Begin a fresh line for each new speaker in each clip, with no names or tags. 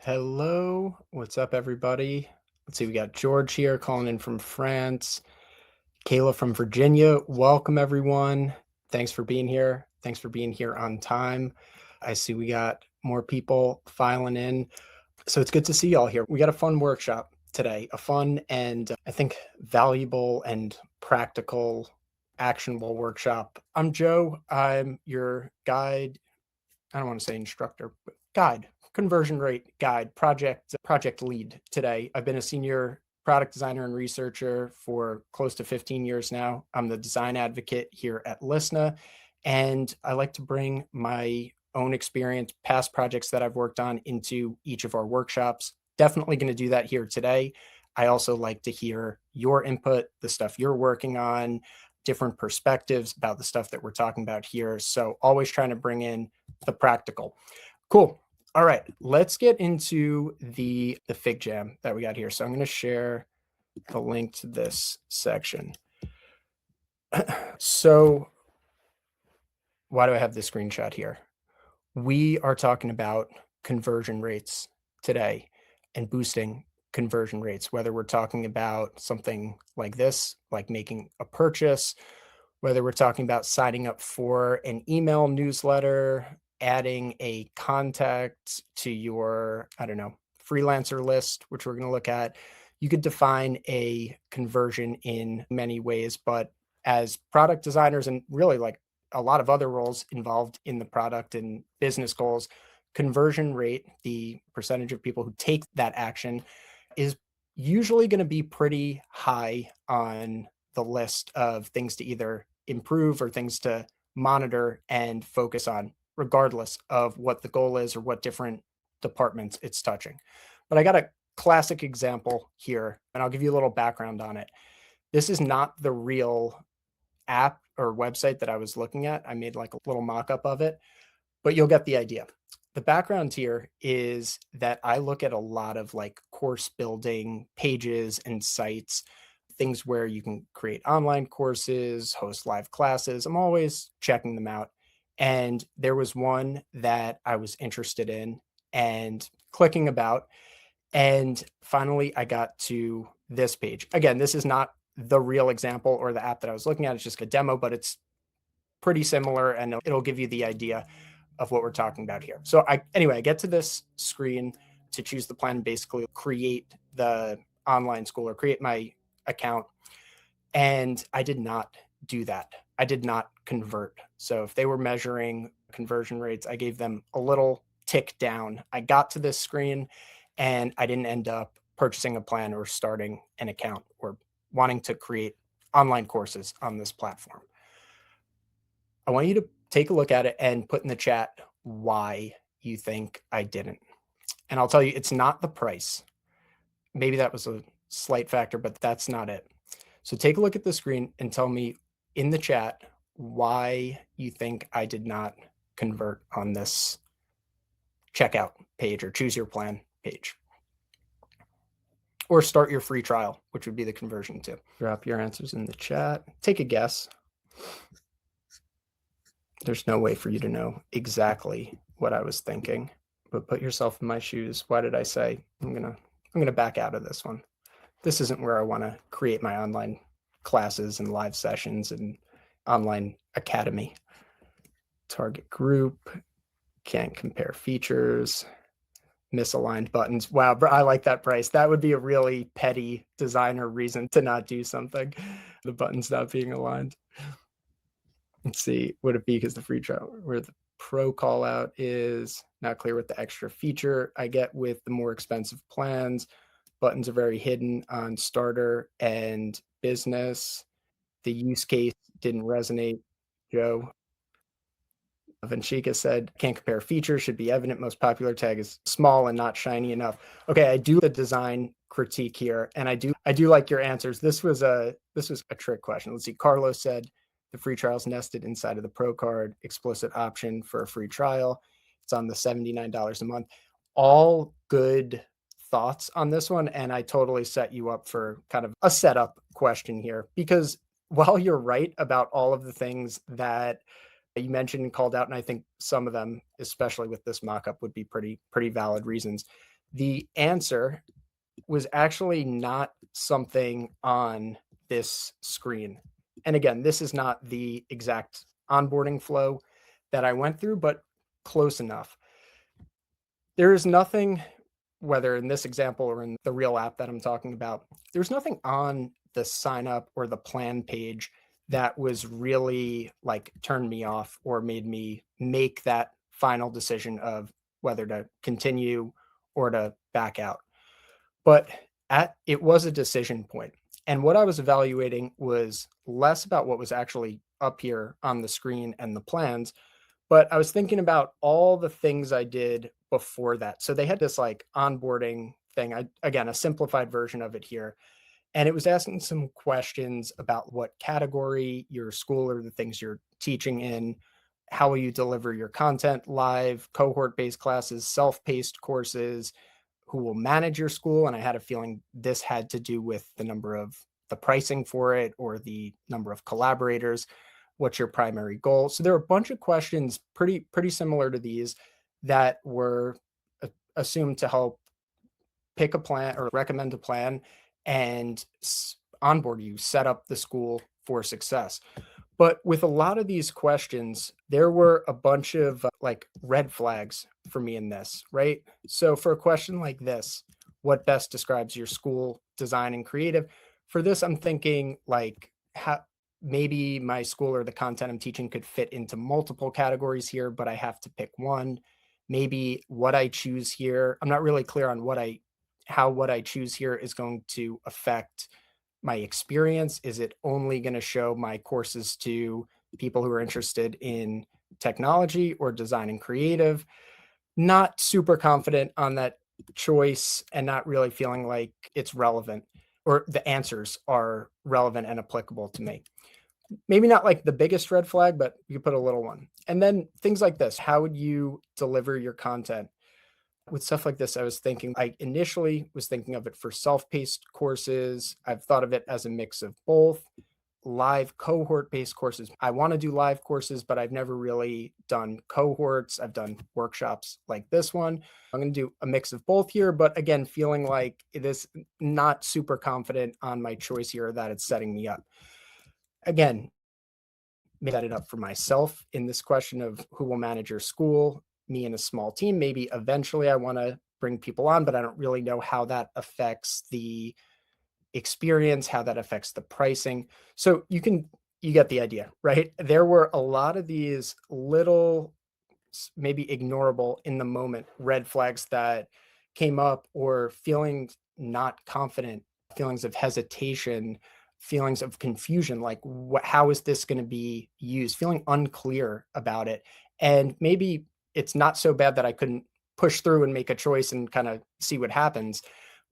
Hello, what's up, everybody? Let's see, we got George here calling in from France, Kayla from Virginia. Welcome, everyone. Thanks for being here. Thanks for being here on time. I see we got more people filing in. So it's good to see y'all here. We got a fun workshop today, a fun and I think valuable and practical, actionable workshop. I'm Joe. I'm your guide. I don't want to say instructor, but guide, conversion rate guide, project lead today. I've been a senior product designer and researcher for close to 15 years now. I'm the design advocate here at Lyssna, and I like to bring my own experience, past projects that I've worked on into each of our workshops. Definitely going to do that here today. I also like to hear your input, the stuff you're working on, different perspectives about the stuff that we're talking about here. So always trying to bring in the practical. Cool. All right, let's get into the Fig Jam that we got here. So I'm going to share the link to this section. So why do I have this screenshot here? We are talking about conversion rates today and boosting conversion rates, whether we're talking about something like this, like making a purchase, whether we're talking about signing up for an email newsletter, adding a contact to your, I don't know, freelancer list, which we're going to look at. You could define a conversion in many ways, but as product designers and really like a lot of other roles involved in the product and business goals, conversion rate, the percentage of people who take that action, is usually going to be pretty high on the list of things to either improve or things to monitor and focus on, regardless of what the goal is or what different departments it's touching. But I got a classic example here, and I'll give you a little background on it. This is not the real app or website that I was looking at. I made like a little mock-up of it, but you'll get the idea. The background here is that I look at a lot of like course building pages and sites, things where you can create online courses, host live classes. I'm always checking them out. And there was one that I was interested in and clicking about. And finally, I got to this page. Again, this is not the real example or the app that I was looking at. It's just a demo, but it's pretty similar and it'll give you the idea of what we're talking about here. So I get to this screen to choose the plan, basically create the online school or create my account. And I did not do that. I did not convert. So if they were measuring conversion rates, I gave them a little tick down. I got to this screen and I didn't end up purchasing a plan or starting an account or wanting to create online courses on this platform. I want you to take a look at it and put in the chat why you think I didn't. And I'll tell you, it's not the price. Maybe that was a slight factor, but that's not it. So take a look at the screen and tell me in the chat why you think I did not convert on this checkout page or choose your plan page. Or start your free trial, which would be the conversion too. Drop your answers in the chat. Take a guess. There's no way for you to know exactly what I was thinking, but put yourself in my shoes. Why did I say I'm gonna back out of this one? This isn't where I want to create my online classes and live sessions and online academy. Target group, can't compare features, misaligned buttons. Wow, I like that price. That would be a really petty designer reason to not do something. The buttons not being aligned. Let's see, would it be because the free trial where the pro call out is not clear what the extra feature I get with the more expensive plans. Buttons are very hidden on starter and business. The use case didn't resonate, Joe. Vanchika said, can't compare features, should be evident. Most popular tag is small and not shiny enough. Okay, I do the design critique here, and I do like your answers. This was a trick question. Let's see. Carlos said the free trial is nested inside of the pro card, explicit option for a free trial. It's on the $79 a month. All good thoughts on this one, and I totally set you up for kind of a setup question here, because while you're right about all of the things that you mentioned and called out, and I think some of them, especially with this mock-up, would be pretty valid reasons, The answer was actually not something on this screen. And again, this is not the exact onboarding flow that I went through, but close enough. There is nothing, whether in this example or in the real app that I'm talking about, there's nothing on the sign up or the plan page that was really like turned me off or made me make that final decision of whether to continue or to back out. But at it was a decision point. And what I was evaluating was less about what was actually up here on the screen and the plans, but I was thinking about all the things I did before that. So they had this like onboarding thing. Again, a simplified version of it here. And it was asking some questions about what category your school or the things you're teaching in, how will you deliver your content, live, cohort based classes, self paced courses, who will manage your school. And I had a feeling this had to do with the number of the pricing for it or the number of collaborators. What's your primary goal? So there are a bunch of questions pretty similar to these that were assumed to help pick a plan or recommend a plan and onboard you, set up the school for success. But with a lot of these questions, there were a bunch of like red flags for me in this, right? So for a question like this, what best describes your school, design, and creative? For this, I'm thinking like how maybe my school or the content I'm teaching could fit into multiple categories here, but I have to pick one. Maybe what I choose here, I'm not really clear on what I choose here is going to affect my experience. Is it only going to show my courses to people who are interested in technology or design and creative? Not super confident on that choice and not really feeling like it's relevant or the answers are relevant and applicable to me. Maybe not like the biggest red flag, but you put a little one. And then things like this, how would you deliver your content? With stuff like this, I initially was thinking of it for self-paced courses. I've thought of it as a mix of both live cohort-based courses. I want to do live courses, but I've never really done cohorts. I've done workshops like this one. I'm going to do a mix of both here, but again, feeling like it is not super confident on my choice here that it's setting me up. Again, set it up for myself in this question of who will manage your school, me and a small team. Maybe eventually I want to bring people on, but I don't really know how that affects the experience, how that affects the pricing. So you get the idea, right? There were a lot of these little, maybe ignorable in the moment red flags that came up, or feeling not confident, feelings of hesitation, feelings of confusion, like how is this going to be used, feeling unclear about it. And maybe it's not so bad that I couldn't push through and make a choice and kind of see what happens.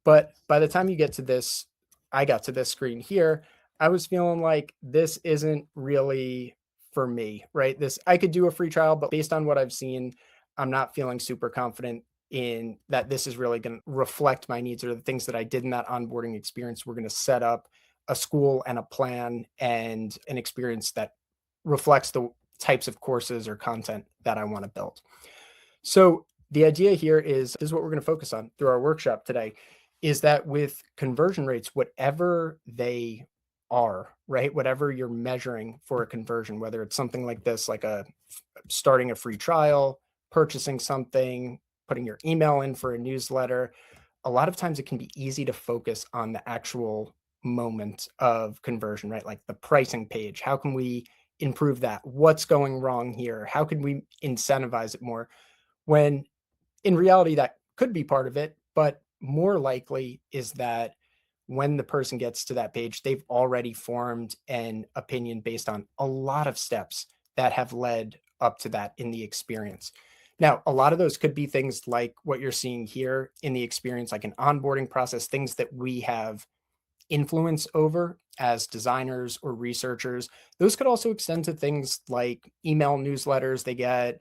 But by the time you get to this, I got to this screen here, I was feeling like this isn't really for me, right? This, I could do a free trial, but based on what I've seen, I'm not feeling super confident in that this is really going to reflect my needs, or the things that I did in that onboarding experience. We're going to set up a school and a plan and an experience that reflects the types of courses or content that I want to build. So the idea here is what we're going to focus on through our workshop today, is that with conversion rates, whatever they are, right? Whatever you're measuring for a conversion, whether it's something like this, like starting a free trial, purchasing something, putting your email in for a newsletter, a lot of times it can be easy to focus on the actual moment of conversion, right? Like the pricing page. How can we improve that? What's going wrong here? How can we incentivize it more? When in reality, that could be part of it, but more likely is that when the person gets to that page, they've already formed an opinion based on a lot of steps that have led up to that in the experience. Now, a lot of those could be things like what you're seeing here in the experience, like an onboarding process, things that we have influence over as designers or researchers. Those could also extend to things like email newsletters. They get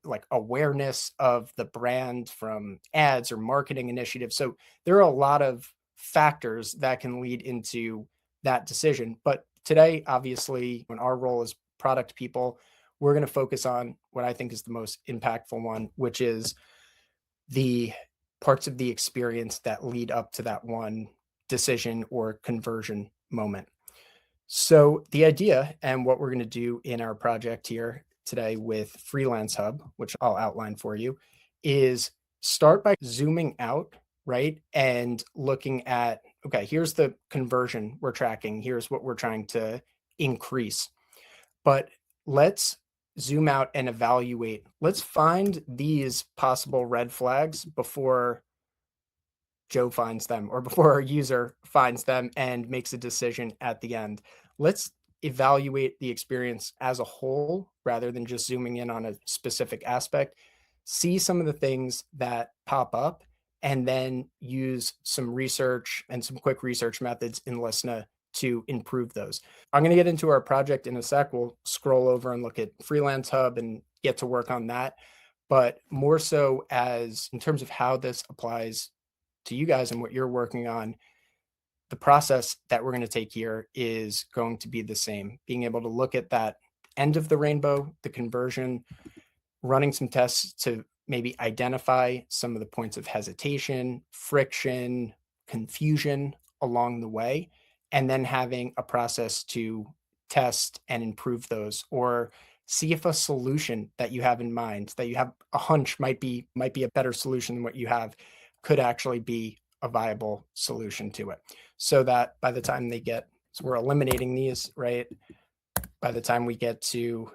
like awareness of the brand from ads or marketing initiatives. So there are a lot of factors that can lead into that decision. But today, obviously, when our role as product people, we're going to focus on what I think is the most impactful one, which is the parts of the experience that lead up to that one decision or conversion moment. So the idea and what we're going to do in our project here today with FreelanceHub, which I'll outline for you, is start by zooming out, right? And looking at, okay, here's the conversion we're tracking. Here's what we're trying to increase. But let's zoom out and evaluate. Let's find these possible red flags before Joe finds them or before our user finds them and makes a decision at the end. Let's evaluate the experience as a whole rather than just zooming in on a specific aspect. See some of the things that pop up and then use some research and some quick research methods in Lyssna to improve those. I'm going to get into our project in a sec. We'll scroll over and look at FreelanceHub and get to work on that. But more so as in terms of how this applies to you guys and what you're working on, the process that we're going to take here is going to be the same. Being able to look at that end of the rainbow, the conversion, running some tests to maybe identify some of the points of hesitation, friction, confusion along the way, and then having a process to test and improve those, or see if a solution that you have in mind, that you have a hunch might be a better solution than what you have, could actually be a viable solution to it. So that by the time so we're eliminating these, right? By the time we get to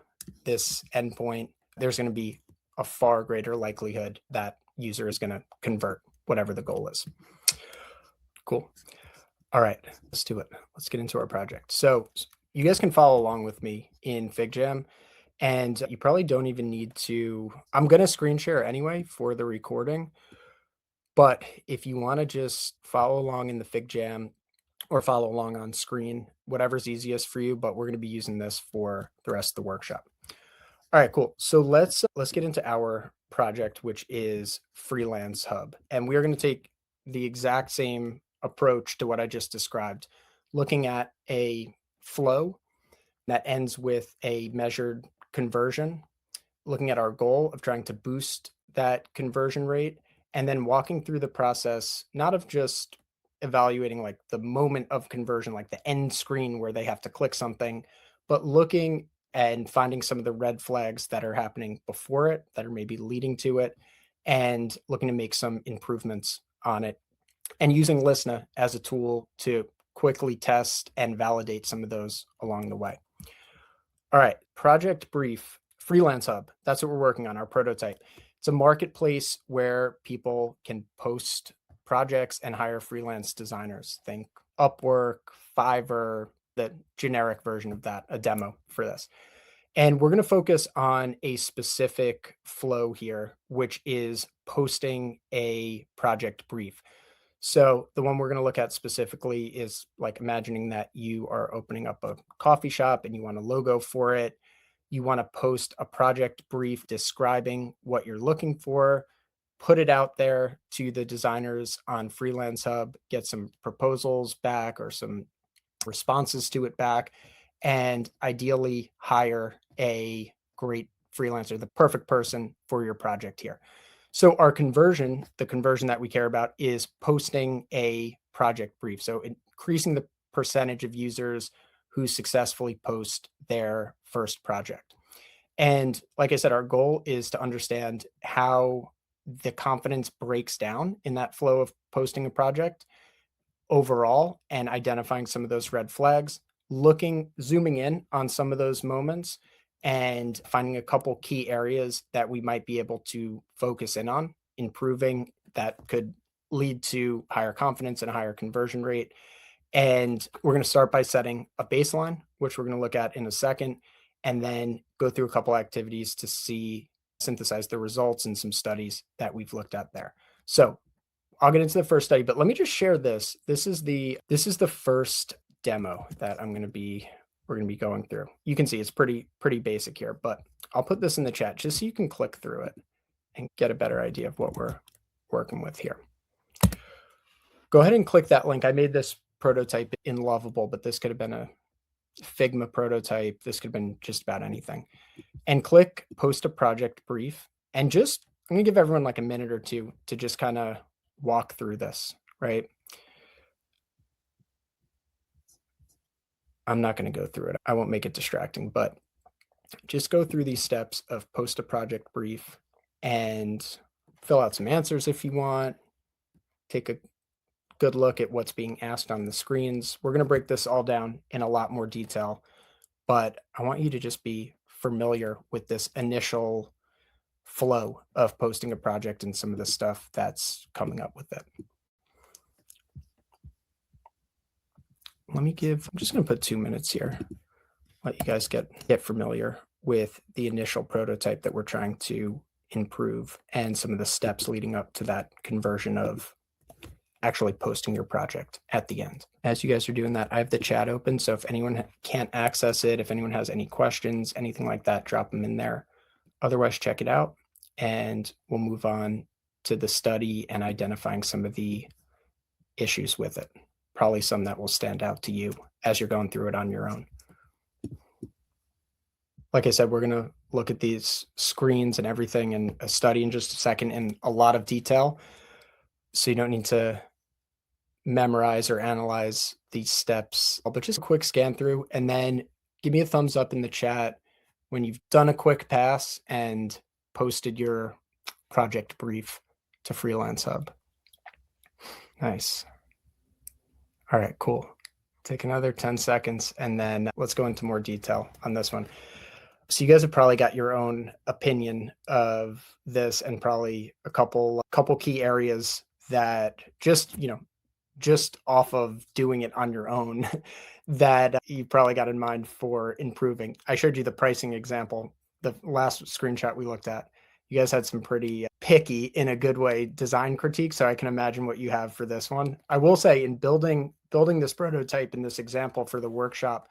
this endpoint, there's going to be a far greater likelihood that user is going to convert whatever the goal is. Cool. All right, let's do it. Let's get into our project. So you guys can follow along with me in FigJam, and you probably don't even need to, I'm going to screen share anyway for the recording. But if you want to just follow along in the FigJam or follow along on screen, whatever's easiest for you, but we're going to be using this for the rest of the workshop. All right, cool. So let's get into our project, which is FreelanceHub. And we're going to take the exact same approach to what I just described, looking at a flow that ends with a measured conversion, looking at our goal of trying to boost that conversion rate, and then walking through the process, not of just evaluating like the moment of conversion, like the end screen where they have to click something, but looking and finding some of the red flags that are happening before it, that are maybe leading to it, and looking to make some improvements on it, and using Lyssna as a tool to quickly test and validate some of those along the way. All right, project brief, FreelanceHub. That's what we're working on, our prototype. It's a marketplace where people can post projects and hire freelance designers. Think Upwork, Fiverr, the generic version of that, a demo for this. And we're going to focus on a specific flow here, which is posting a project brief. So the one we're going to look at specifically is like imagining that you are opening up a coffee shop and you want a logo for it. You want to post a project brief describing what you're looking for, put it out there to the designers on FreelanceHub, get some proposals back or some responses to it back, and ideally hire a great freelancer, the perfect person for your project here. So our conversion, the conversion that we care about, is posting a project brief. So increasing the percentage of users who successfully post their first project. And like I said, our goal is to understand how the confidence breaks down in that flow of posting a project overall and identifying some of those red flags, zooming in on some of those moments and finding a couple key areas that we might be able to focus in on, improving that could lead to higher confidence and a higher conversion rate. And we're going to start by setting a baseline, which we're going to look at in a second, and then go through a couple activities to synthesize the results and some studies that we've looked at there. So I'll get into the first study, but let me just share this. This is the first demo that we're going to be going through. You can see it's pretty basic here, but I'll put this in the chat just so you can click through it and get a better idea of what we're working with here. Go ahead and click that link. I made this prototype in Lovable, but this could have been a Figma prototype. This could have been just about anything. And click post a project brief. And I'm going to give everyone like a minute or two to just kind of walk through this, right? I'm not going to go through it. I won't make it distracting, but just go through these steps of post a project brief and fill out some answers if you want. Take a good look at what's being asked on the screens. We're going to break this all down in a lot more detail, but I want you to just be familiar with this initial flow of posting a project and some of the stuff that's coming up with it. I'm just going to put 2 minutes here. Let you guys get familiar with the initial prototype that we're trying to improve and some of the steps leading up to that conversion of actually posting your project at the end. As you guys are doing that, I have the chat open. So if anyone can't access it, if anyone has any questions, anything like that, drop them in there. Otherwise, check it out and we'll move on to the study and identifying some of the issues with it. Probably some that will stand out to you as you're going through it on your own. Like I said, we're going to look at these screens and everything in a study in just a second in a lot of detail. So you don't need to memorize or analyze these steps, but just a quick scan through and then give me a thumbs up in the chat when you've done a quick pass and posted your project brief to FreelanceHub. Nice. All right, cool. Take another 10 seconds and then let's go into more detail on this one. So you guys have probably got your own opinion of this and probably a couple key areas that just off of doing it on your own that you probably got in mind for improving. I showed you the pricing example, the last screenshot we looked at. You guys had some pretty picky, in a good way, design critique. So I can imagine what you have for this one. I will say in building this prototype in this example for the workshop,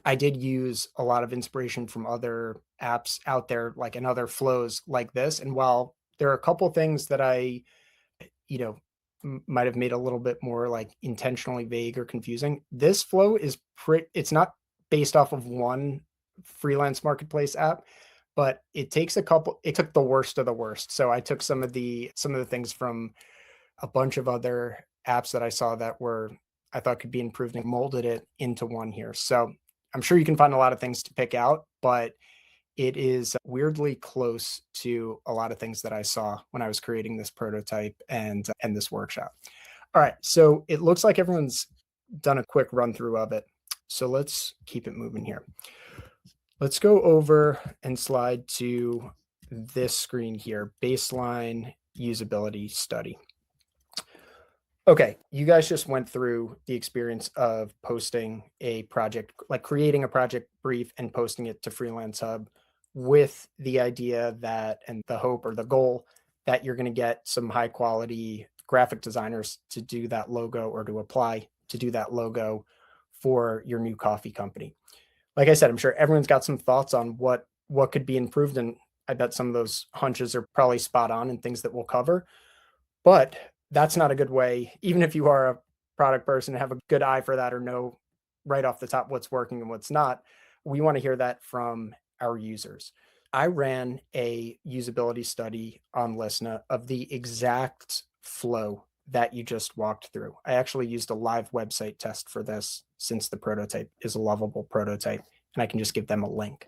I did use a lot of inspiration from other apps out there, like in other flows like this. And while there are a couple things that I, might have made a little bit more like intentionally vague or confusing, this flow is it's not based off of one freelance marketplace app, but it took the worst of the worst. So I took some of the things from a bunch of other apps that I saw that I thought could be improved and molded it into one here. So I'm sure you can find a lot of things to pick out, but it is weirdly close to a lot of things that I saw when I was creating this prototype and this workshop. All right, so it looks like everyone's done a quick run through of it. So let's keep it moving here. Let's go over and slide to this screen here, baseline usability study. Okay, you guys just went through the experience of posting a project, like creating a project brief and posting it to FreelanceHub with the idea that, and the hope or the goal that you're going to get some high quality graphic designers to do that logo or to apply to do that logo for your new coffee company. Like I said, I'm sure everyone's got some thoughts on what could be improved. And I bet some of those hunches are probably spot on and things that we'll cover, but that's not a good way, even if you are a product person and have a good eye for that or know right off the top what's working and what's not. We want to hear that from our users. I ran a usability study on Lyssna of the exact flow that you just walked through. I actually used a live website test for this since the prototype is a lovable prototype, and I can just give them a link.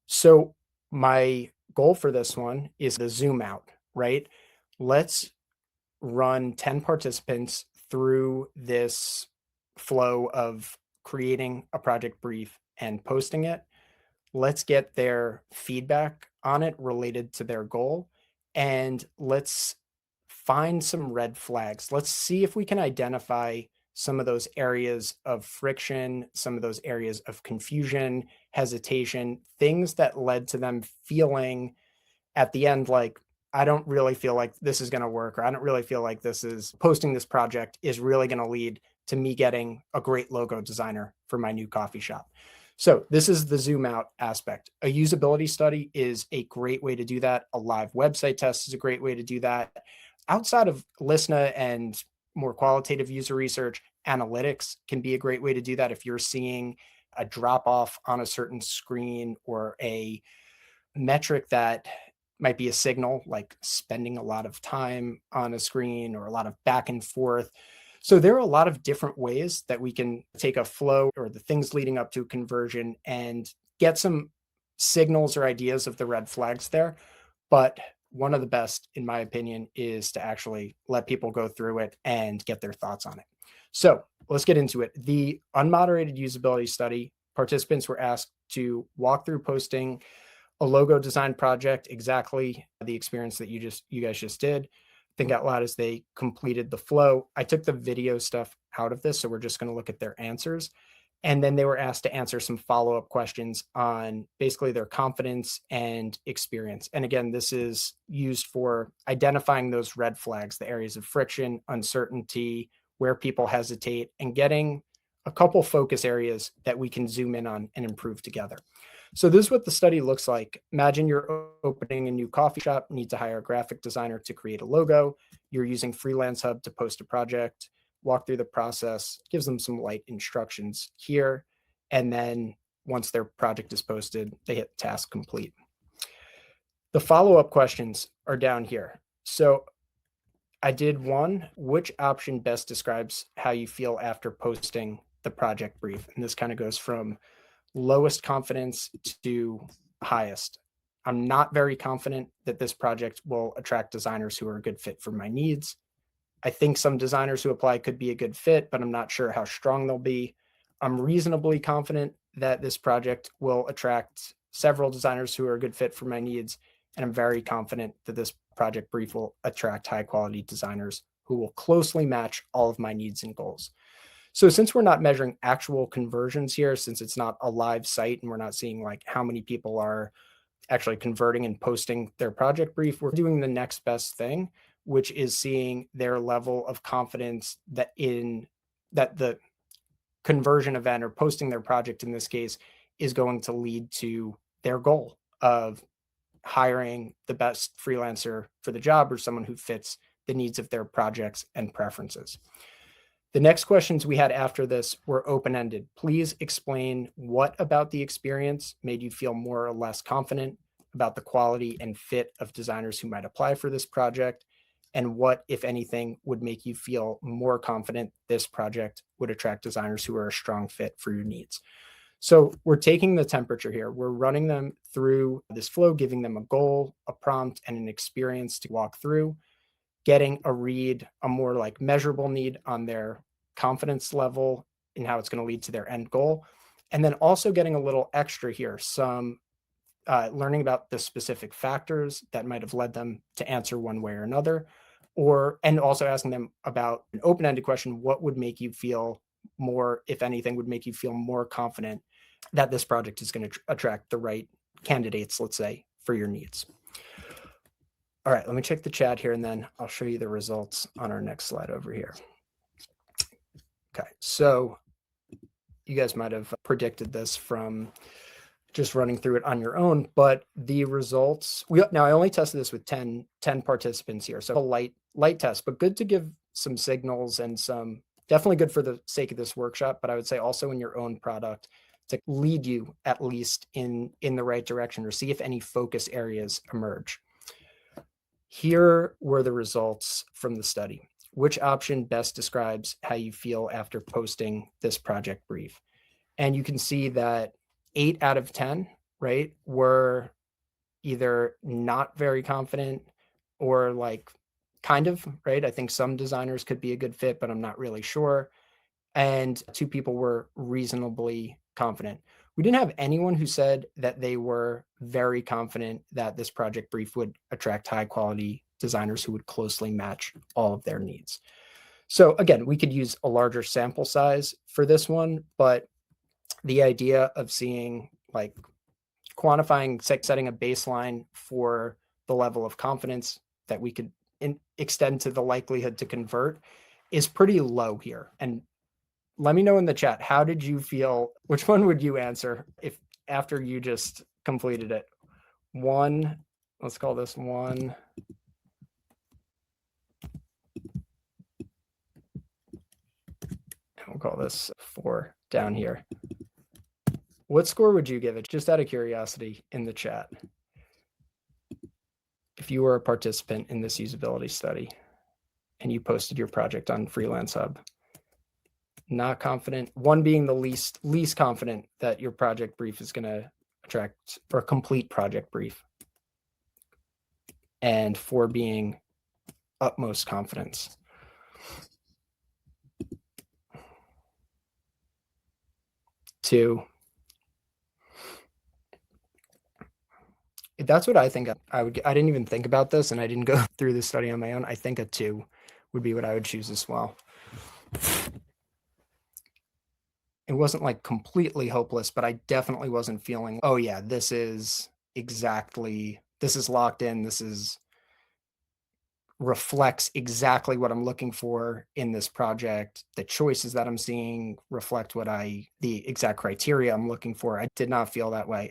So my goal for this one is to zoom out, right? Let's run 10 participants through this flow of creating a project brief and posting it. Let's get their feedback on it related to their goal, and let's find some red flags. Let's see if we can identify some of those areas of friction, some of those areas of confusion, hesitation, things that led to them feeling at the end like, I don't really feel like this is going to work, or I don't really feel like posting this project is really going to lead to me getting a great logo designer for my new coffee shop. So this is the zoom out aspect. A usability study is a great way to do that. A live website test is a great way to do that. Outside of Lyssna and more qualitative user research, analytics can be a great way to do that. If you're seeing a drop off on a certain screen or a metric that might be a signal like spending a lot of time on a screen or a lot of back and forth. So there are a lot of different ways that we can take a flow or the things leading up to conversion and get some signals or ideas of the red flags there. But one of the best, in my opinion, is to actually let people go through it and get their thoughts on it. So let's get into it. The unmoderated usability study, participants were asked to walk through posting a logo design project, exactly the experience that you guys just did. Think out loud as they completed the flow. I took the video stuff out of this, so we're just going to look at their answers. And then they were asked to answer some follow-up questions on basically their confidence and experience. And again, this is used for identifying those red flags, the areas of friction, uncertainty, where people hesitate, and getting a couple focus areas that we can zoom in on and improve together. So this is what the study looks like. Imagine you're opening a new coffee shop, need to hire a graphic designer to create a logo. You're using FreelanceHub to post a project, walk through the process, gives them some light instructions here. And then once their project is posted, they hit task complete. The follow-up questions are down here. So I did one, which option best describes how you feel after posting the project brief? And this kind of goes from lowest confidence to highest. I'm not very confident that this project will attract designers who are a good fit for my needs. I think some designers who apply could be a good fit, but I'm not sure how strong they'll be. I'm reasonably confident that this project will attract several designers who are a good fit for my needs. And I'm very confident that this project brief will attract high quality designers who will closely match all of my needs and goals. So since we're not measuring actual conversions here, since it's not a live site and we're not seeing like how many people are actually converting and posting their project brief, we're doing the next best thing, which is seeing their level of confidence that the conversion event or posting their project in this case is going to lead to their goal of hiring the best freelancer for the job or someone who fits the needs of their projects and preferences. The next questions we had after this were open-ended. Please explain what about the experience made you feel more or less confident about the quality and fit of designers who might apply for this project, and what, if anything, would make you feel more confident this project would attract designers who are a strong fit for your needs. So we're taking the temperature here. We're running them through this flow, giving them a goal, a prompt, and an experience to walk through, getting a read, a more like measurable need on their confidence level and how it's going to lead to their end goal. And then also getting a little extra here, some learning about the specific factors that might have led them to answer one way or another, and also asking them about an open-ended question, what would make you feel more, if anything, would make you feel more confident that this project is going to attract the right candidates, let's say, for your needs. All right, let me check the chat here, and then I'll show you the results on our next slide over here. Okay, so you guys might have predicted this from just running through it on your own, but the results, now I only tested this with 10 participants here, so a light test, but good to give some signals and some, definitely good for the sake of this workshop, but I would say also in your own product to lead you at least in the right direction or see if any focus areas emerge. Here were the results from the study. Which option best describes how you feel after posting this project brief? And you can see that 8 out of 10, right, were either not very confident or like kind of, right? I think some designers could be a good fit, but I'm not really sure. And 2 people were reasonably confident. We didn't have anyone who said that they were very confident that this project brief would attract high quality designers who would closely match all of their needs. So again, we could use a larger sample size for this one, but the idea of seeing like quantifying, setting a baseline for the level of confidence that we could extend to the likelihood to convert is pretty low here. And let me know in the chat, how did you feel? Which one would you answer if after you just completed it? One, let's call this 1. We'll call this 4 down here. What score would you give it? Just out of curiosity in the chat. if you were a participant in this usability study and you posted your project on FreelanceHub, not confident, one being the least confident that your project brief is going to attract, or a complete project brief, and 4 being utmost confidence. Two, that's what I think I would get. I didn't even think about this, and I didn't go through the study on my own. I think a 2 would be what I would choose as well. It wasn't like completely hopeless, but I definitely wasn't feeling, oh yeah, this is locked in. This is reflects exactly what I'm looking for in this project. The choices that I'm seeing reflect the exact criteria I'm looking for. I did not feel that way.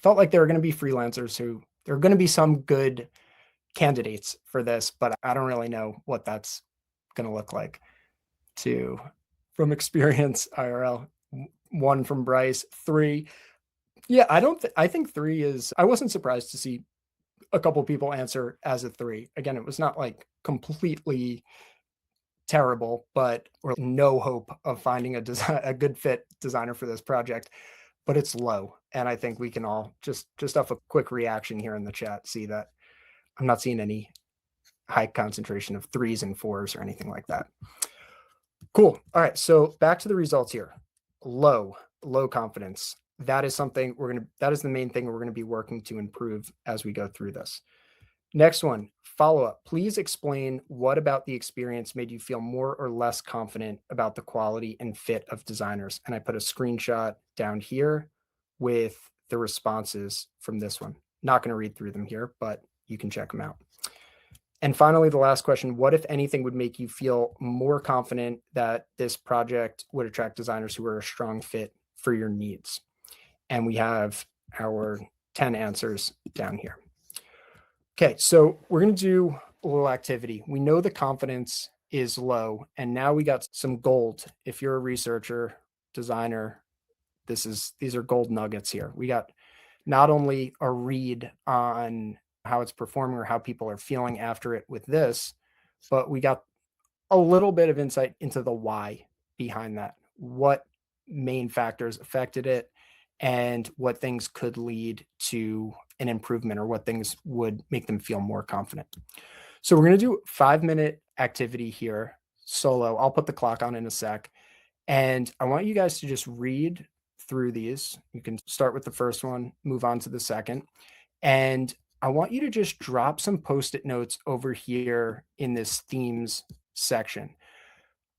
Felt like there were going to be freelancers there are going to be some good candidates for this, but I don't really know what that's going to look like. 2 from experience IRL, 1 from Bryce, 3. Yeah, I think 3 is, I wasn't surprised to see a couple people answer as a 3. Again, it was not like completely terrible, but or no hope of finding a good fit designer for this project, but it's low. And I think we can all just off a quick reaction here in the chat see that I'm not seeing any high concentration of 3s and 4s or anything like that. Cool. All right. So back to the results here. Low confidence. That is something that is the main thing we're going to be working to improve as we go through this. Next one, follow-up. Please explain what about the experience made you feel more or less confident about the quality and fit of designers. And I put a screenshot down here with the responses from this one. Not going to read through them here, but you can check them out. And finally, the last question, what, if anything, would make you feel more confident that this project would attract designers who are a strong fit for your needs? And we have our 10 answers down here. Okay, so we're going to do a little activity. We know the confidence is low, and now we got some gold. If you're a researcher, designer, these are gold nuggets here. We got not only a read on how it's performing or how people are feeling after it with this, but we got a little bit of insight into the why behind that. What main factors affected it, and what things could lead to an improvement, or what things would make them feel more confident. So we're going to do a 5-minute activity here solo. I'll put the clock on in a sec. And I want you guys to just read through these. You can start with the first one, move on to the second. And I want you to just drop some Post-it notes over here in this themes section.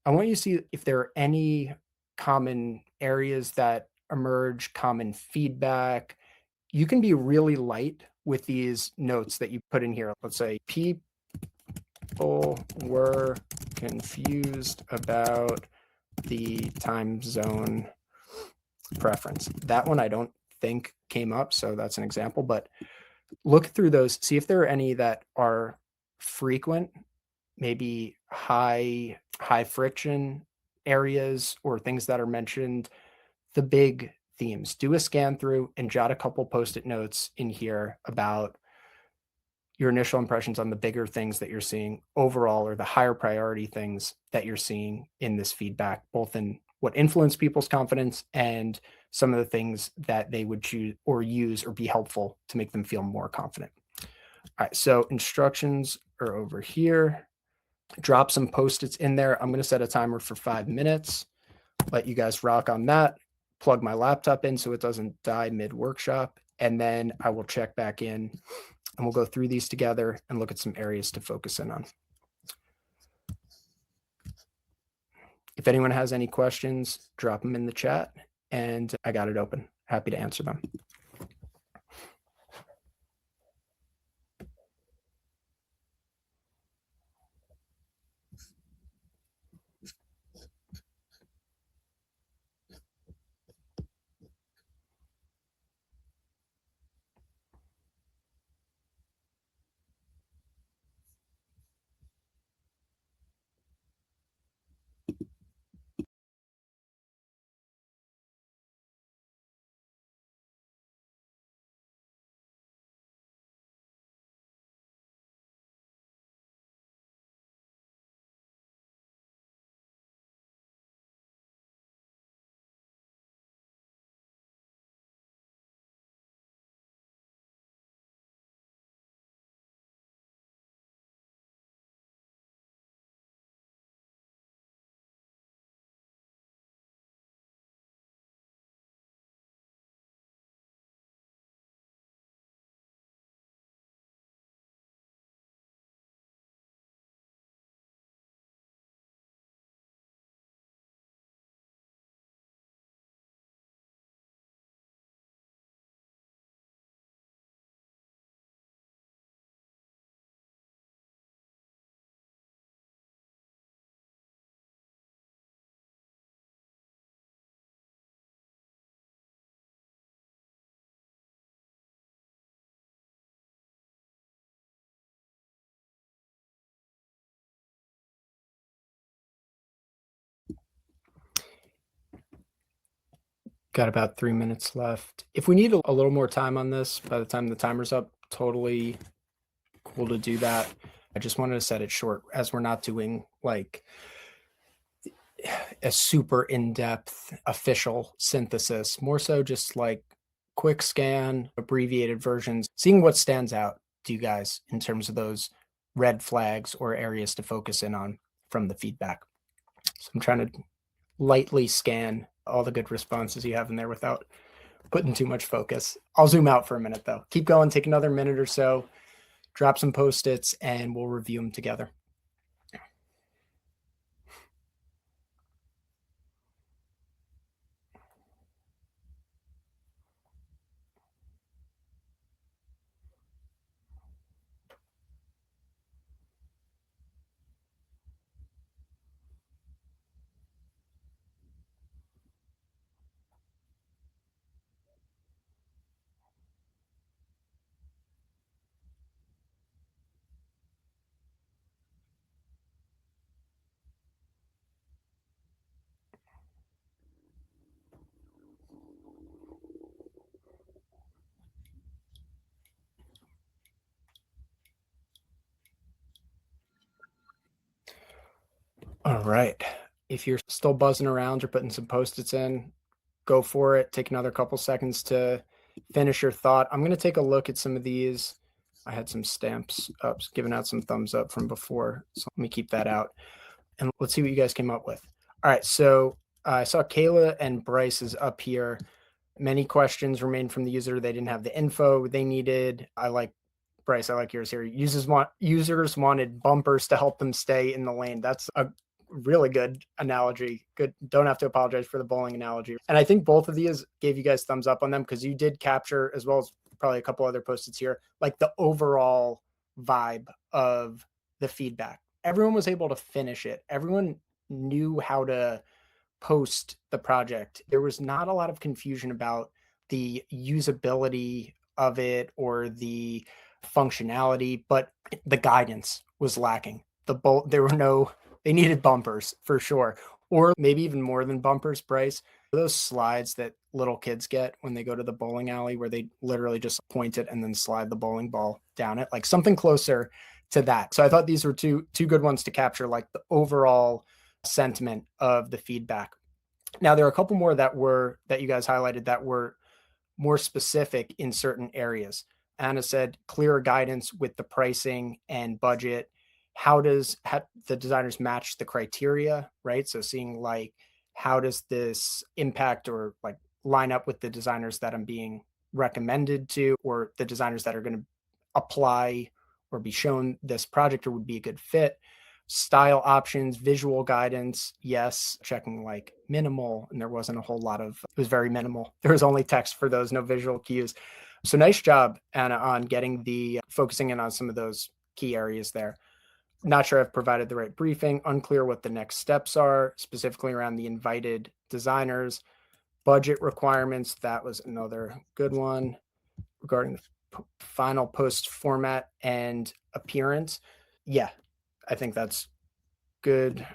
I want you to see if there are any common areas that emerge, common feedback. You can be really light with these notes that you put in here. Let's say people were confused about the time zone preference. That one I don't think came up, so that's an example, but look through those, see if there are any that are frequent, maybe high friction areas, or things that are mentioned, the big themes. Do a scan through and jot a couple Post-it notes in here about your initial impressions on the bigger things that you're seeing overall, or the higher priority things that you're seeing in this feedback, both in what influenced people's confidence and some of the things that they would choose or use or be helpful to make them feel more confident. All right, so instructions are over here. Drop some Post-its in there. I'm going to set a timer for 5 minutes. Let you guys rock on that. Plug my laptop in so it doesn't die mid-workshop. And then I will check back in and we'll go through these together and look at some areas to focus in on. If anyone has any questions, drop them in the chat and I got it open. Happy to answer them. Got about 3 minutes left. If we need a little more time on this by the time the timer's up, totally cool to do that. I just wanted to set it short as we're not doing like a super in-depth official synthesis, more so just like quick scan, abbreviated versions, seeing what stands out to you guys in terms of those red flags or areas to focus in on from the feedback. So I'm trying to lightly scan all the good responses you have in there without putting too much focus. I'll zoom out for a minute though. Keep going, take another minute or so, drop some post-its, and we'll review them together. All right. If you're still buzzing around or putting some post-its in, go for it. Take another couple seconds to finish your thought. I'm going to take a look at some of these. I had some stamps up, giving out some thumbs up from before. So let me keep that out. And let's see what you guys came up with. All right. So I saw Kayla and Bryce is up here. Many questions remained from the user. They didn't have the info they needed. I like Bryce. I like yours here. Users wanted bumpers to help them stay in the lane. That's a really good analogy. Good. Don't have to apologize for the bowling analogy. And I think both of these gave you guys thumbs up on them because you did capture, as well as probably a couple other post-its here, like the overall vibe of the feedback. Everyone was able to finish it. Everyone knew how to post the project. There was not a lot of confusion about the usability of it or the functionality, but the guidance was lacking. They needed bumpers for sure, or maybe even more than bumpers, Bryce. Those slides that little kids get when they go to the bowling alley where they literally just point it and then slide the bowling ball down it, like something closer to that. So I thought these were two good ones to capture like the overall sentiment of the feedback. Now there are a couple more that you guys highlighted that were more specific in certain areas. Anna said clearer guidance with the pricing and budget. How the designers match the criteria, right? So seeing like, how does this impact or like line up with the designers that I'm being recommended to, or the designers that are going to apply or be shown this project or would be a good fit. Style options, visual guidance, yes, checking like minimal, and there wasn't a whole lot of, it was very minimal. There was only text for those, no visual cues. So nice job, Anna, on getting focusing in on some of those key areas there. Not sure I've provided the right briefing, unclear what the next steps are, specifically around the invited designers. Budget requirements, that was another good one. Regarding the final post format and appearance, yeah, I think that's good,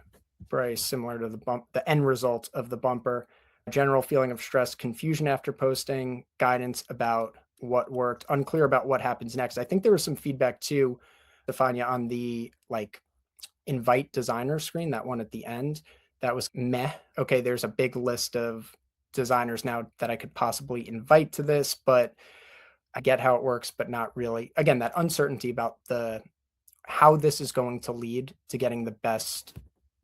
Bryce, similar to the end result of the bumper. General feeling of stress, confusion after posting, guidance about what worked, unclear about what happens next. I think there was some feedback too, Stefania, on the like invite designer screen, that one at the end, that was meh. Okay, there's a big list of designers now that I could possibly invite to this, but I get how it works, but not really. Again, that uncertainty about how this is going to lead to getting the best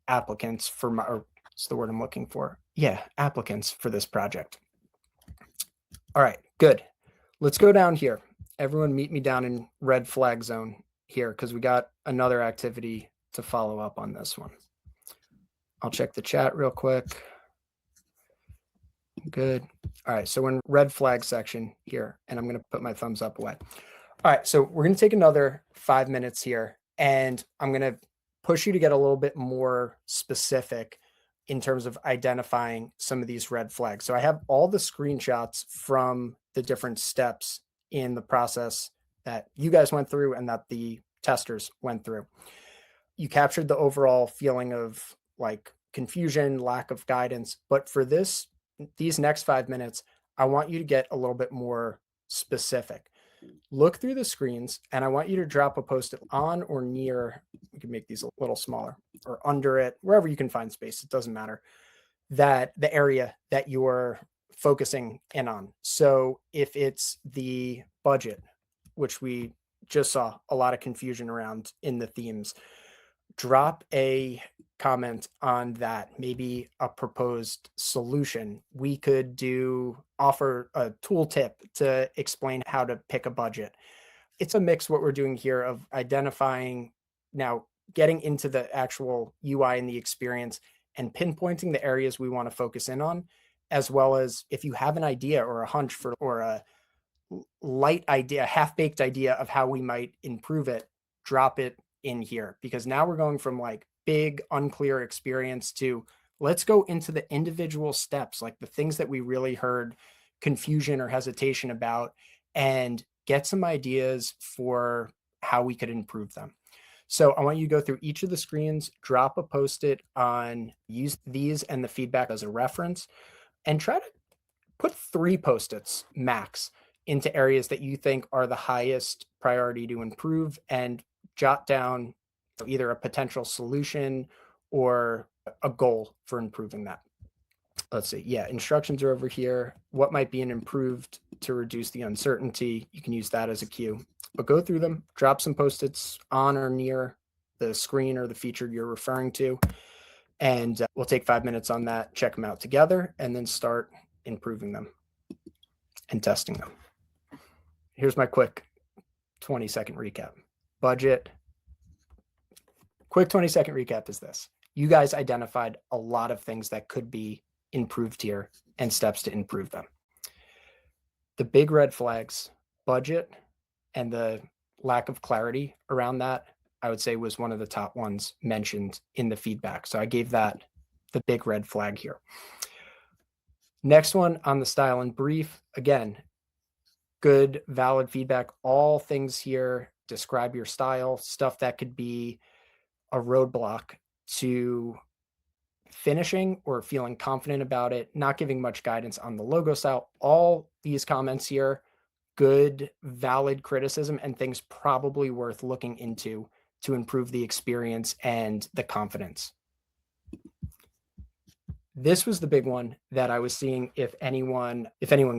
applicants for or what's the word I'm looking for? Yeah, applicants for this project. All right, good. Let's go down here. Everyone meet me down in red flag zone here because we got another activity to follow up on this one. I'll check the chat real quick. Good. All right, so we're in red flag section here, and I'm going to put my thumbs up away. All right, so we're going to take another 5 minutes here, and I'm going to push you to get a little bit more specific in terms of identifying some of these red flags. So I have all the screenshots from the different steps in the process that you guys went through and that the testers went through. You captured the overall feeling of like confusion, lack of guidance, but for this these next 5 minutes, I want you to get a little bit more specific. Look through the screens, and I want you to drop a post-it on or near, we can make these a little smaller, or under it, wherever you can find space, it doesn't matter, that the area that you're focusing in on. So if it's the budget, which we just saw a lot of confusion around in the themes, drop a comment on that, maybe a proposed solution. We could offer a tool tip to explain how to pick a budget. It's a mix what we're doing here of identifying, now getting into the actual UI and the experience and pinpointing the areas we want to focus in on, as well as if you have an idea or a hunch for or a light idea, half-baked idea of how we might improve it, drop it in here, because now we're going from like big unclear experience to let's go into the individual steps, like the things that we really heard confusion or hesitation about, and get some ideas for how we could improve them. So I want you to go through each of the screens, drop a post-it on, use these and the feedback as a reference, and try to put 3 post-its max into areas that you think are the highest priority to improve, and jot down either a potential solution or a goal for improving that. Let's see. Yeah, instructions are over here. What might be an improved to reduce the uncertainty? You can use that as a cue. But go through them, drop some post-its on or near the screen or the feature you're referring to, and we'll take 5 minutes on that, check them out together, and then start improving them and testing them. Here's my quick 20-second recap. Budget. Quick 20-second recap is this. You guys identified a lot of things that could be improved here and steps to improve them. The big red flags, budget, and the lack of clarity around that, I would say was one of the top ones mentioned in the feedback. So I gave that the big red flag here. Next one on the style and brief, again, good, valid feedback. All things here, describe your style, stuff that could be a roadblock to finishing or feeling confident about it, not giving much guidance on the logo style. All these comments here, good, valid criticism and things probably worth looking into to improve the experience and the confidence. This was the big one that I was seeing if anyone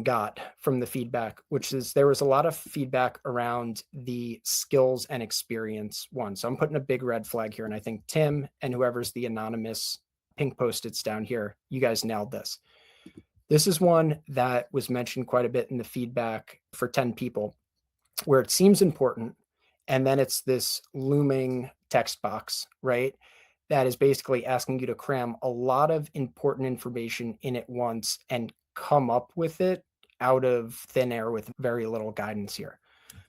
got from the feedback, which is there was a lot of feedback around the skills and experience one. So I'm putting a big red flag here. And I think Tim and whoever's the anonymous pink post-its down here, you guys nailed this. This is one that was mentioned quite a bit in the feedback for 10 people, where it seems important. And then it's this looming text box, right? That is basically asking you to cram a lot of important information in at once and come up with it out of thin air with very little guidance here.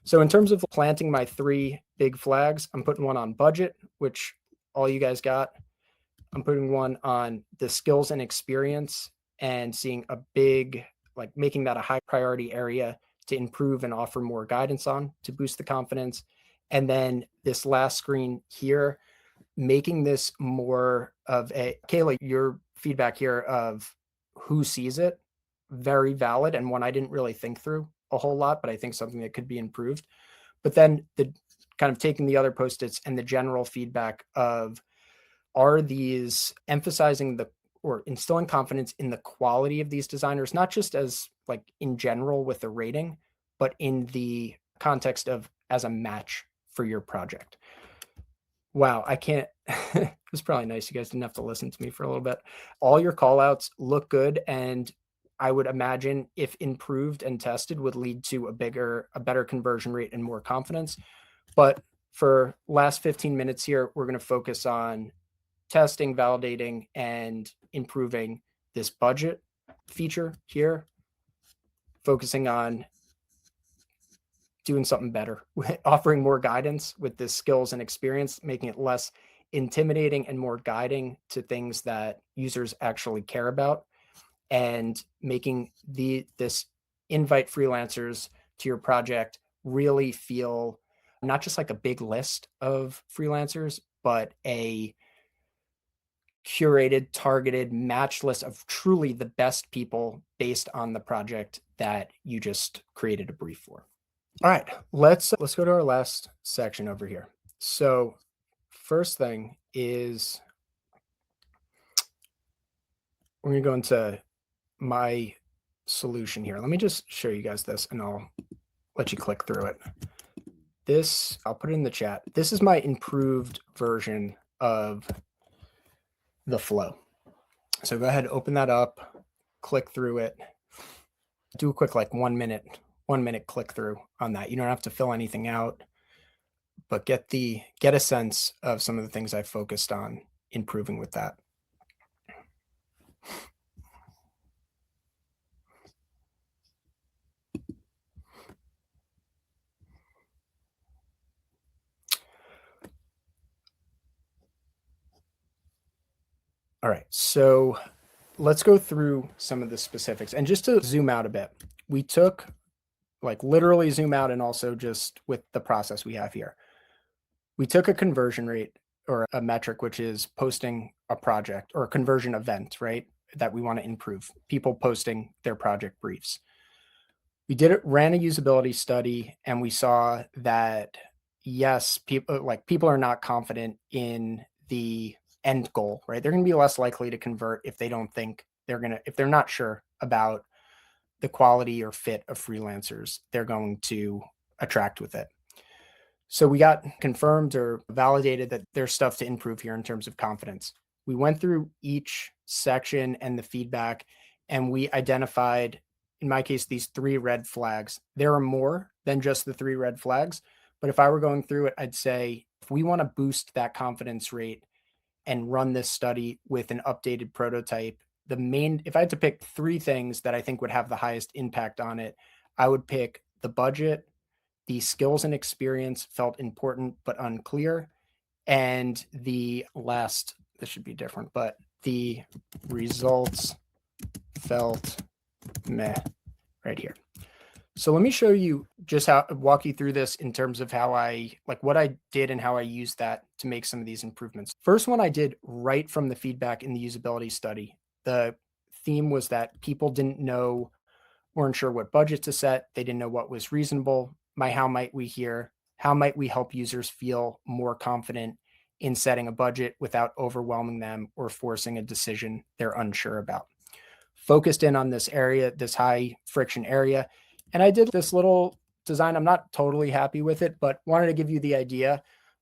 So in terms of planting my 3 big flags, I'm putting one on budget, which all you guys got. I'm putting one on the skills and experience and seeing a big, like making that a high priority area to improve and offer more guidance on to boost the confidence. And then this last screen here, making this more of a, Kayla, your feedback here of who sees it, very valid, and one I didn't really think through a whole lot, but I think something that could be improved. But then the kind of taking the other post-its and the general feedback of, are these emphasizing or instilling confidence in the quality of these designers, not just as like in general with the rating, but in the context of as a match for your project. Wow, I can't, it was probably nice you guys didn't have to listen to me for a little bit. All your call outs look good, and I would imagine if improved and tested would lead to a better conversion rate and more confidence. But for last 15 minutes here, we're going to focus on testing, validating, and improving this budget feature here, focusing on doing something better, offering more guidance with the skills and experience, making it less intimidating and more guiding to things that users actually care about, and making this invite freelancers to your project really feel not just like a big list of freelancers, but a curated, targeted, match list of truly the best people based on the project that you just created a brief for. All right, let's go to our last section over here. So first thing is we're gonna go into my solution here. Let me just show you guys this and I'll let you click through it. This, I'll put it in the chat. This is my improved version of the flow. So go ahead, open that up, click through it, do a quick like 1 minute click through on that. You don't have to fill anything out, but get a sense of some of the things I focused on improving with that. All right, so let's go through some of the specifics. And just to zoom out a bit, we took like literally zoom out and also just with the process we have here. We took a conversion rate or a metric, which is posting a project or a conversion event, right? That we want to improve, people posting their project briefs. We ran a usability study and we saw that yes, people are not confident in the end goal, right? They're going to be less likely to convert if they don't think if they're not sure about the quality or fit of freelancers they're going to attract with it. So we got confirmed or validated that there's stuff to improve here in terms of confidence. We went through each section and the feedback, and we identified, in my case, these 3 red flags. There are more than just the 3 red flags, but if I were going through it, I'd say if we want to boost that confidence rate and run this study with an updated prototype, if I had to pick 3 things that I think would have the highest impact on it, I would pick the budget, the skills and experience felt important but unclear, and the last, this should be different, but the results felt meh right here. So let me show you just walk you through this in terms of how what I did and how I used that to make some of these improvements. First one I did right from the feedback in the usability study. The theme was that people weren't sure what budget to set. They didn't know what was reasonable. How might we help users feel more confident in setting a budget without overwhelming them or forcing a decision they're unsure about? Focused in on this area, this high friction area. And I did this little design. I'm not totally happy with it, but wanted to give you the idea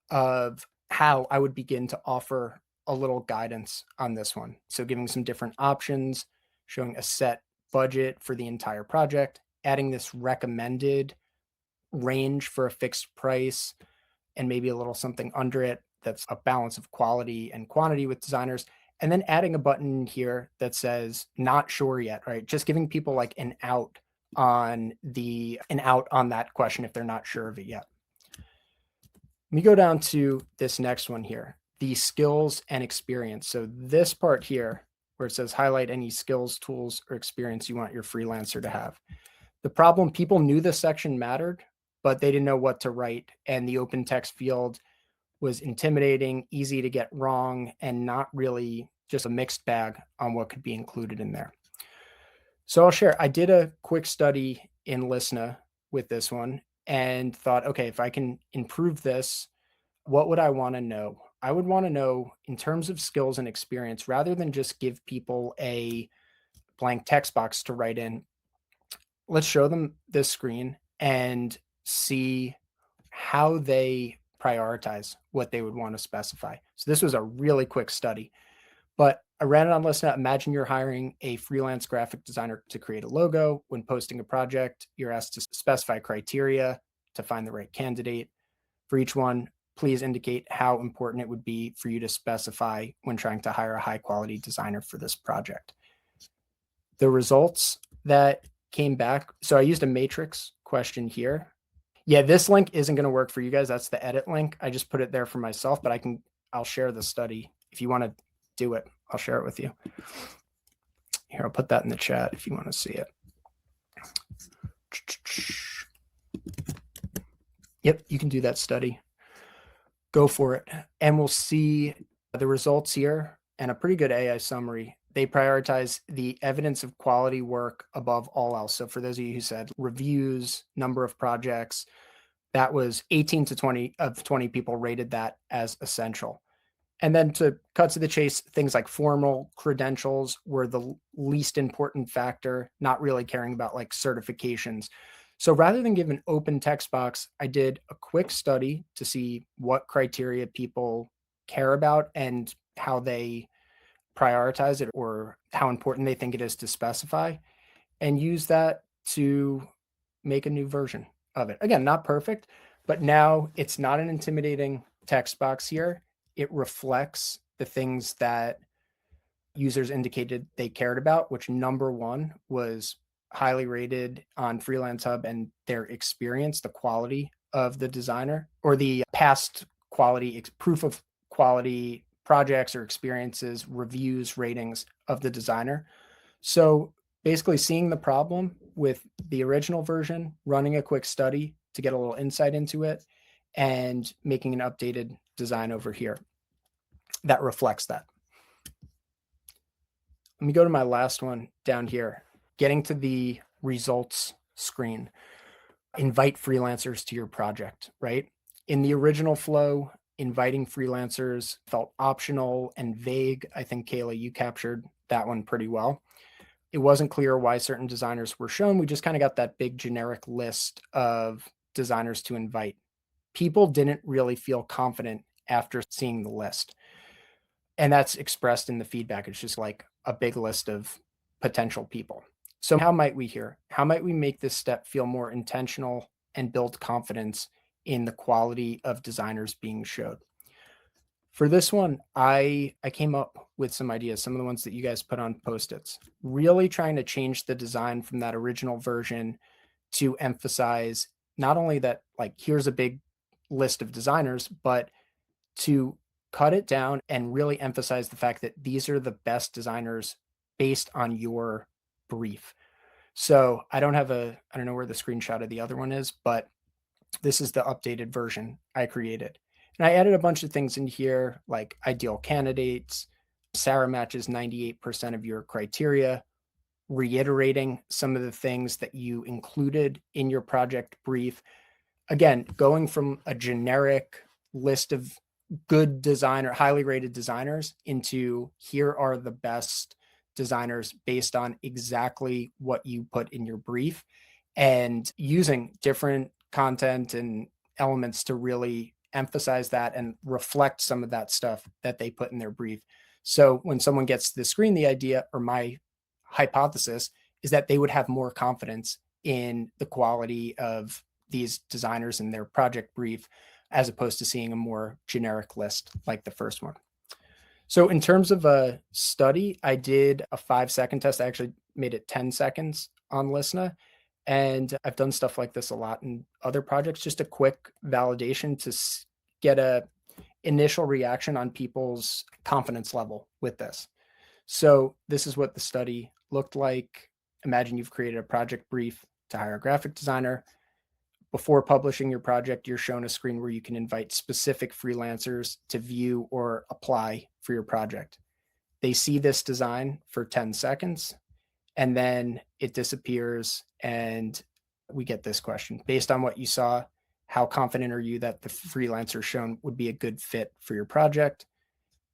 of how I would begin to offer a little guidance on this one. So giving some different options, showing a set budget for the entire project, adding this recommended range for a fixed price, and maybe a little something under it that's a balance of quality and quantity with designers. And then adding a button here that says not sure yet, right? Just giving people like an out on that question if they're not sure of it yet. Let me go down to this next one here, the skills and experience. So this part here where it says highlight any skills, tools, or experience you want your freelancer to have. The problem, people knew this section mattered, but they didn't know what to write. And the open text field was intimidating, easy to get wrong, and not really, just a mixed bag on what could be included in there. So I'll share, I did a quick study in Lyssna with this one and thought, okay, if I can improve this, what would I want to know? I would want to know in terms of skills and experience, rather than just give people a blank text box to write in, let's show them this screen and see how they prioritize what they would want to specify. So this was a really quick study, but I ran it on Lyssna. Imagine you're hiring a freelance graphic designer to create a logo. When posting a project, you're asked to specify criteria to find the right candidate. For each one, please indicate how important it would be for you to specify when trying to hire a high quality designer for this project. The results that came back, so I used a matrix question here. Yeah, this link isn't going to work for you guys. That's the edit link. I just put it there for myself, but I'll share the study. If you want to do it, I'll share it with you. Here, I'll put that in the chat if you want to see it. Yep, you can do that study. Go for it. And we'll see the results here. and a pretty good AI summary. They prioritize the evidence of quality work above all else. So for those of you who said reviews, number of projects, that was 18 to 20 of 20 people rated that as essential. And then to cut to the chase, things like formal credentials were the least important factor, not really caring about like certifications. So rather than give an open text box, I did a quick study to see what criteria people care about and how they prioritize it or how important they think it is to specify, and use that to make a new version of it. Again, not perfect, but now it's not an intimidating text box here. It reflects the things that users indicated they cared about, which number one was highly rated on FreelanceHub and their experience, the quality of the designer or the past quality, proof of quality projects or experiences, reviews, ratings of the designer. So basically seeing the problem with the original version, running a quick study to get a little insight into it, and making an updated design over here that reflects that. Let me go to my last one down here, getting to the results screen. Invite freelancers to your project, right? In the original flow, inviting freelancers felt optional and vague. I think, Kayla, you captured that one pretty well. It wasn't clear why certain designers were shown. We just kind of got that big generic list of designers to invite. People didn't really feel confident after seeing the list. And that's expressed in the feedback. It's just like a big list of potential people. So how might we here? How might we make this step feel more intentional and build confidence in the quality of designers being showed? For this one, I came up with some ideas, some of the ones that you guys put on Post-its, really trying to change the design from that original version to emphasize not only that, like, here's a big list of designers, but to cut it down and really emphasize the fact that these are the best designers based on your brief. So I don't know where the screenshot of the other one is, but this is the updated version I created. And I added a bunch of things in here, like ideal candidates. Sarah matches 98% of your criteria, reiterating some of the things that you included in your project brief. Again, going from a generic list of good designer, highly rated designers into here are the best designers based on exactly what you put in your brief, and using different content and elements to really emphasize that and reflect some of that stuff that they put in their brief. So when someone gets to the screen, the idea or my hypothesis is that they would have more confidence in the quality of these designers in their project brief, as opposed to seeing a more generic list like the first one. So in terms of a study, I did a 5-second test. I actually made it 10 seconds on Lyssna. And I've done stuff like this a lot in other projects, just a quick validation to get a initial reaction on people's confidence level with this. So this is what the study looked like. Imagine you've created a project brief to hire a graphic designer. Before publishing your project, you're shown a screen where you can invite specific freelancers to view or apply for your project. They see this design for 10 seconds, and then it disappears, and we get this question. Based on what you saw, how confident are you that the freelancer shown would be a good fit for your project?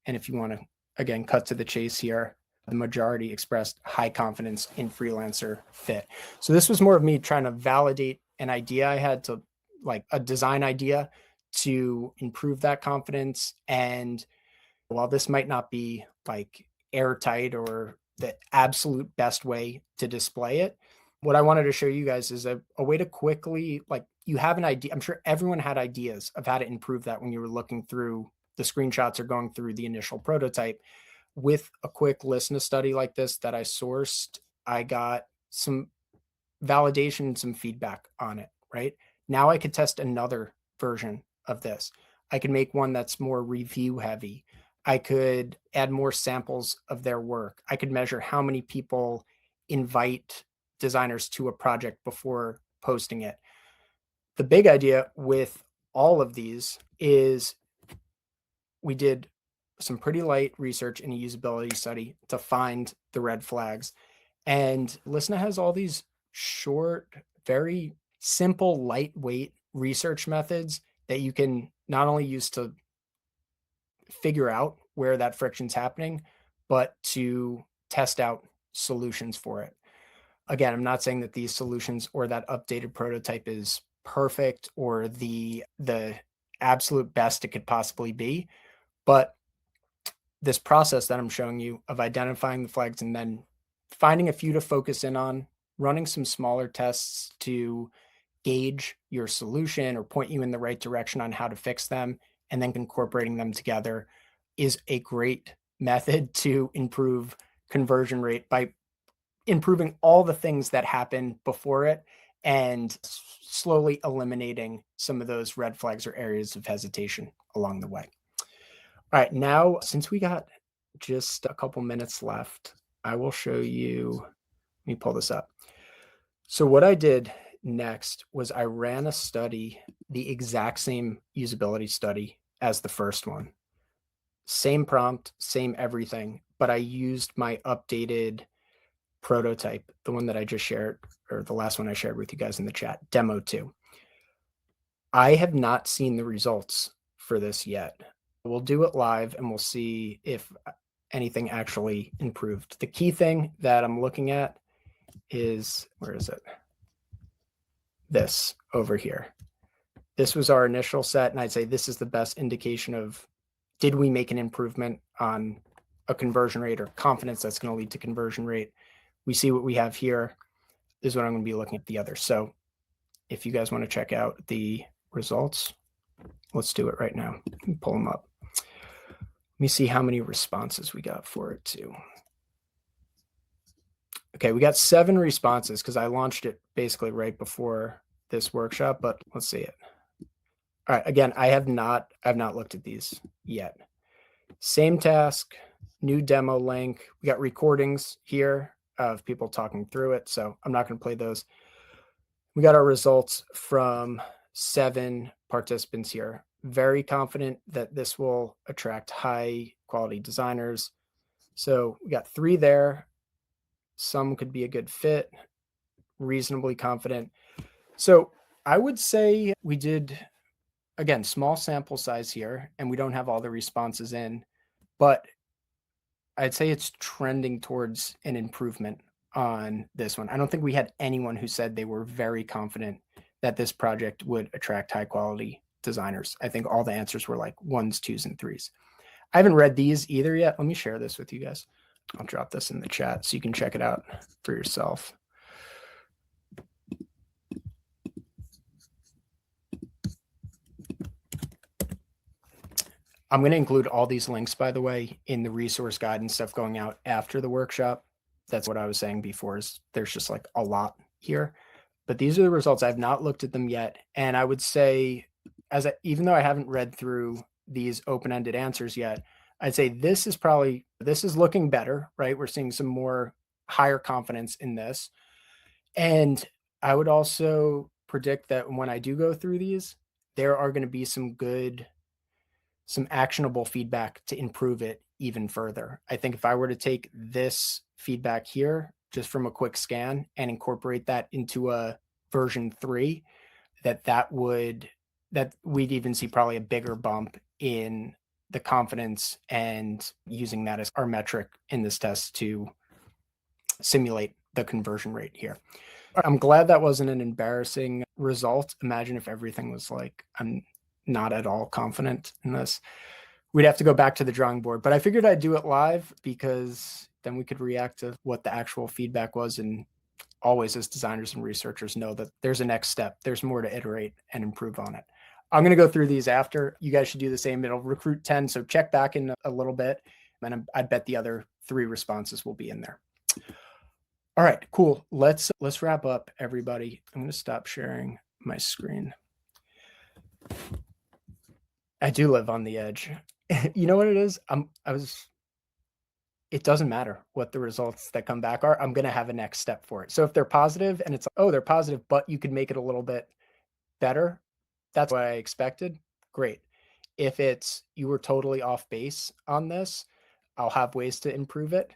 And if you want to, again, cut to the chase here, the majority expressed high confidence in freelancer fit. So this was more of me trying to validate an idea I had, to like a design idea, to improve that confidence. And while this might not be like airtight or the absolute best way to display it, what I wanted to show you guys is a way to quickly, like, you have an idea. I'm sure everyone had ideas of how to improve that when you were looking through the screenshots or going through the initial prototype. With a quick Lyssna study like this that I sourced, I got some validation, some feedback on it, right? Now I could test another version of this. I could make one that's more review heavy. I could add more samples of their work. I could measure how many people invite designers to a project before posting it. The big idea with all of these is we did some pretty light research in a usability study to find the red flags. And Lyssna has all these short, very simple, lightweight research methods that you can not only use to figure out where that friction's happening, but to test out solutions for it. Again, I'm not saying that these solutions or that updated prototype is perfect or the absolute best it could possibly be, but this process that I'm showing you of identifying the flags and then finding a few to focus in on, running some smaller tests to gauge your solution or point you in the right direction on how to fix them, and then incorporating them together is a great method to improve conversion rate by improving all the things that happen before it and slowly eliminating some of those red flags or areas of hesitation along the way. All right, now, since we got just a couple minutes left, I will show you, let me pull this up. So what I did next was I ran a study, the exact same usability study as the first one. Same prompt, same everything, but I used my updated prototype, the one that I just shared, or the last one I shared with you guys in the chat, demo 2. I have not seen the results for this yet. We'll do it live and we'll see if anything actually improved. The key thing that I'm looking at is, where is it? This over here. This was our initial set, and I'd say this is the best indication of, did we make an improvement on a conversion rate or confidence that's going to lead to conversion rate? We see what we have here. This is what I'm going to be looking at the other. So if you guys want to check out the results, let's do it right now. Pull them up. Let me see how many responses we got for it too. Okay, we got 7 responses because I launched it basically right before this workshop, but let's see it. All right, again, I've not looked at these yet. Same task, new demo link. We got recordings here of people talking through it, so I'm not going to play those. We got our results from 7 participants here. Very confident that this will attract high quality designers. So we got 3 there. Some could be a good fit, reasonably confident. So I would say we did, again, small sample size here, and we don't have all the responses in, but I'd say it's trending towards an improvement on this one. I don't think we had anyone who said they were very confident that this project would attract high quality designers. I think all the answers were like 1s, 2s, and 3s. I haven't read these either yet. Let me share this with you guys. I'll drop this in the chat so you can check it out for yourself. I'm going to include all these links, by the way, in the resource guide and stuff going out after the workshop. That's what I was saying before, is there's just like a lot here. But these are the results. I've not looked at them yet. And I would say, even though I haven't read through these open-ended answers yet, I'd say this is looking better, right? We're seeing some more higher confidence in this. And I would also predict that when I do go through these, there are going to be some actionable feedback to improve it even further. I think if I were to take this feedback here, just from a quick scan, and incorporate that into a version 3, that we'd even see probably a bigger bump in the confidence, and using that as our metric in this test to simulate the conversion rate here. I'm glad that wasn't an embarrassing result. Imagine if everything was like, I'm not at all confident in this. We'd have to go back to the drawing board, but I figured I'd do it live because then we could react to what the actual feedback was. And always, as designers and researchers, know that there's a next step. There's more to iterate and improve on it. I'm going to go through these after. You guys should do the same. It'll recruit 10. So check back in a little bit. And I bet the other 3 responses will be in there. All right, cool. Let's wrap up, everybody. I'm going to stop sharing my screen. I do live on the edge. You know what it is? It doesn't matter what the results that come back are. I'm going to have a next step for it. So if they're positive and it's, oh, they're positive, but you could make it a little bit better, that's what I expected. Great. If it's you were totally off base on this, I'll have ways to improve it.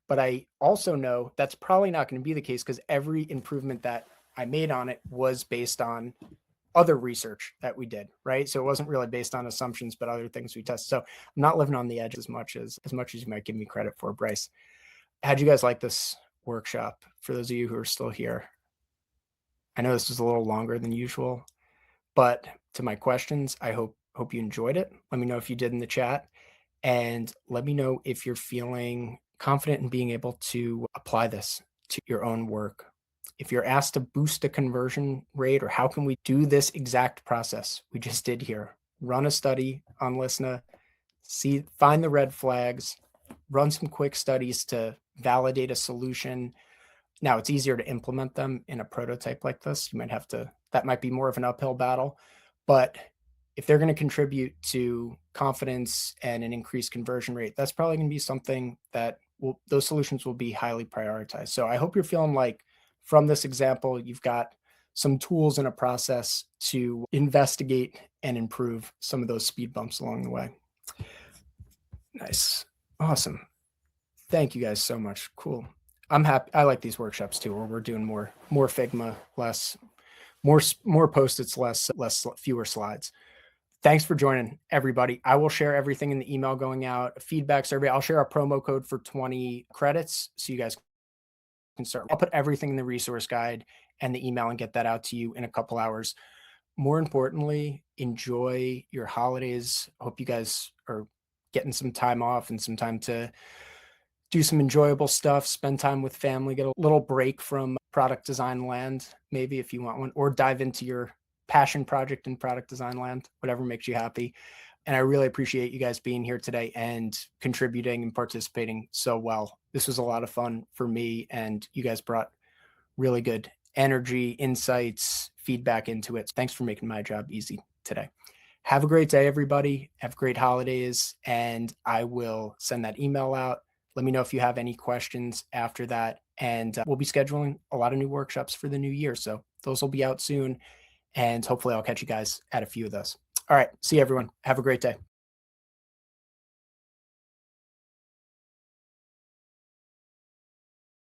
But I also know that's probably not going to be the case because every improvement that I made on it was based on other research that we did, right? So it wasn't really based on assumptions, but other things we tested. So I'm not living on the edge as much as you might give me credit for, Bryce. How'd you guys like this workshop? For those of you who are still here, I know this was a little longer than usual, but to my questions, I hope you enjoyed it. Let me know if you did in the chat, and let me know if you're feeling confident in being able to apply this to your own work. If you're asked to boost a conversion rate, or how can we do this exact process we just did here, run a study on Lyssna, find the red flags, run some quick studies to validate a solution. Now it's easier to implement them in a prototype like this. That might be more of an uphill battle, but if they're going to contribute to confidence and an increased conversion rate, that's probably going to be something that those solutions will be highly prioritized. So I hope you're feeling like from this example, you've got some tools and a process to investigate and improve some of those speed bumps along the way. Nice. Awesome. Thank you guys so much. Cool. I'm happy. I like these workshops too, where we're doing more Figma, more post-its, fewer slides. Thanks for joining, everybody. I will share everything in the email going out, feedback survey. I'll share a promo code for 20 credits so you guys can start. I'll put everything in the resource guide and the email and get that out to you in a couple hours. More importantly, enjoy your holidays. I hope you guys are getting some time off and some time to do some enjoyable stuff, spend time with family, get a little break from product design land, maybe if you want one, or dive into your passion project in product design land, whatever makes you happy. And I really appreciate you guys being here today and contributing and participating so well. This was a lot of fun for me, and you guys brought really good energy, insights, feedback into it. Thanks for making my job easy today. Have a great day, everybody. Have great holidays, and I will send that email out. Let me know if you have any questions after that. And we'll be scheduling a lot of new workshops for the new year. So those will be out soon. And hopefully I'll catch you guys at a few of those. All right. See you, everyone. Have a great day.